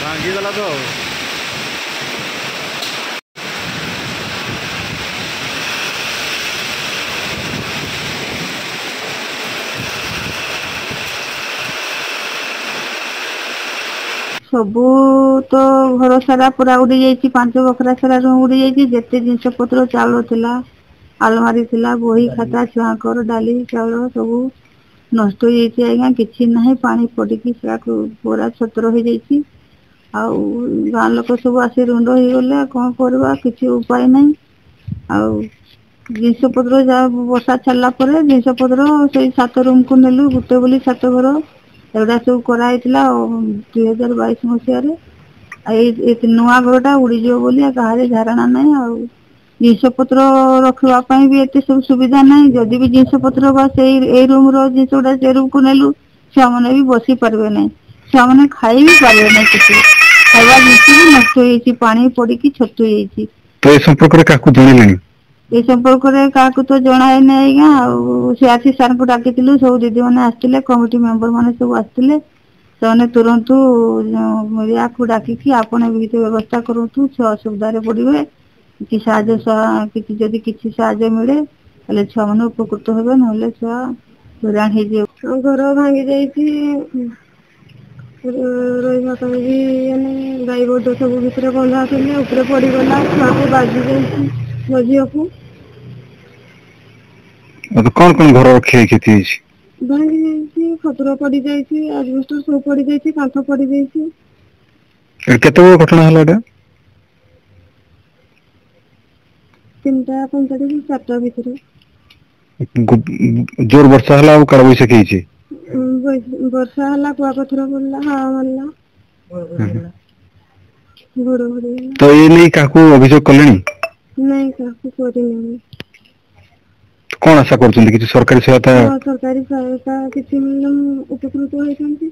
ଭାଙ୍ଗିଗଲା ତ ଆଉ। ସବୁ ତ ଘର ସାରା ପୁରା ଉଡି ଯାଇଛି, 5 ବଖରା ସାରା ରୁମ ଉଡି ଯାଇଛି। ଯେତେ ଜିନିଷ ପତ୍ର ଚାଉଳ ଥିଲା, ଆଲମାରି ଥିଲା, ବହି ଖାତା ଛୁଆଙ୍କର ଡାଲି ଚାଉଳ ସବୁ ନଷ୍ଟ ହେଇଯାଇଛି ଆଜ୍ଞା। କିଛି ନାହିଁ, ପାଣି ପଡିକି ସେଟାକୁ ପୁରା ଛତ୍ର ହେଇଯାଇଛି। ଆଉ ଗାଁ ଲୋକ ସବୁ ଆସି ରୁଣ୍ଡ ହେଇଗଲେ, କଣ କରିବା କିଛି ଉପାୟ ନାହିଁ। ଆଉ ଜିନିଷ ପତ୍ର ଯାହା ବର୍ଷା ଛାଡିଲା ପରେ ଜିନିଷ ପତ୍ର ସେଇ 7 ରୁମକୁ ନେଲୁ। ଗୋଟେ ବୋଲି 7 ଘର ଏଗୁଡା ସବୁ କରାହେଇଥିଲା 2022 ମସିହାରେ। ଆଉ ଏଇ ନୂଆ ଘର ଟା ଉଡିଯିବ ବୋଲି କାହାରି ଧାରଣା ନାହିଁ। ଆଉ ଜିନିଷ ପତ୍ର ରଖିବା ପାଇଁ ବି ଏତେ ସବୁ ସୁବିଧା ନାହିଁ। ଯଦି ବି ଜିନିଷ ପତ୍ର ବା ସେଇ ଏଇ ରୁମ ର ଜିନିଷ ଗୁଡା ସେ ରୁମ କୁ ନେଲୁ, ଛୁଆମାନେ ବି ବସି ପାରିବେ ନାହିଁ, ଛୁଆମାନେ ଖାଇ ବି ପାରିବେ ନାହିଁ। କିଛି ଖାଇବା ଜିନିଷ ବି ନଷ୍ଟ ହେଇଯାଇଛି, ପାଣି ପଡିକି ଛତୁ ହେଇଯାଇଛି। ତ ଏ ସମ୍ପର୍କରେ କାହାକୁ ଜଣେଇଲେଣି? ଏଇ ସମ୍ପର୍କରେ କାହାକୁ ତ ଜଣାଇନି ଆଜ୍ଞା। ଆଉ ସିଆରସି ସାରଙ୍କୁ ଡାକିଥିଲୁ, ସବୁ ଦିଦି ମାନେ ଆସିଥିଲେ, କମିଟି ମେମ୍ବର ମାନେ ସବୁ ଆସିଥିଲେ। ସେମାନେ ତୁରନ୍ତୁ ୟାକୁ ଡାକିକି ଆପଣ ବି କିଛି ବ୍ୟବସ୍ଥା କରନ୍ତୁ, ଛୁଆ ଅସୁବିଧାରେ ପଡିବେ। କିଛି ସାହାଯ୍ୟ କିଛି ଯଦି କିଛି ସାହାଯ୍ୟ ମିଳେ ତାହେଲେ ଛୁଆ ମାନେ ଉପକୃତ ହେବେ, ନହେଲେ ଛୁଆ ହଇରାଣ ହେଇଯିବେ। ଘର ଭାଙ୍ଗି ଯାଇଛି, ରହିବା ପାଇଁ ବି ମାନେ ଗାଈ ଗୋରୁ ସବୁ ଭିତରେ ବନ୍ଧା ଥିଲେ, ଉପରେ ପଡିଗଲା, ଛୁଆକୁ ବାଜି ଯାଇଛି ମୋ ଝିଅକୁ। ଏବେ କଣ ଘରର କ୍ଷୟକ୍ଷତି ହେଇଛି? ଭାଙ୍ଗି ଯାଇଛି, ଖଟର ପଡି ଯାଇଛି, ଆଜବେଷ୍ଟର ସବୁ ପଡି ଯାଇଛି, କାନ୍ଥ ପଡି ଯାଇଛି। ଏ କେତେବେଳେ ଘଟଣା ହେଲା ଏଇଟା? 3ଟା 45 4ଟା ଭିତରେ। ଜୋର ବର୍ଷା ହେଲା ଆଉ କାଳ ବୈଶାଖୀ ହେଇଛି? ବର୍ଷା ହେଲା, କୁଆପଥର ପଡିଲା, ହାୱା ମାରିଲା, ଘଡଘଡି ହେଲା। ତ ଏ ନେଇ କାହାକୁ ଅଭିଯୋଗ କଲେଣି? ନାଇଁ କାହାକୁ କରିନି। କଣ ଆଶା କରୁଛନ୍ତି, କିଛି ସରକାରୀ ସହାୟତା? ହଁ ସରକାରୀ ସହାୟତା କିଛି ମିଳିଲେ ଉପକୃତ ହେଇଥାନ୍ତି।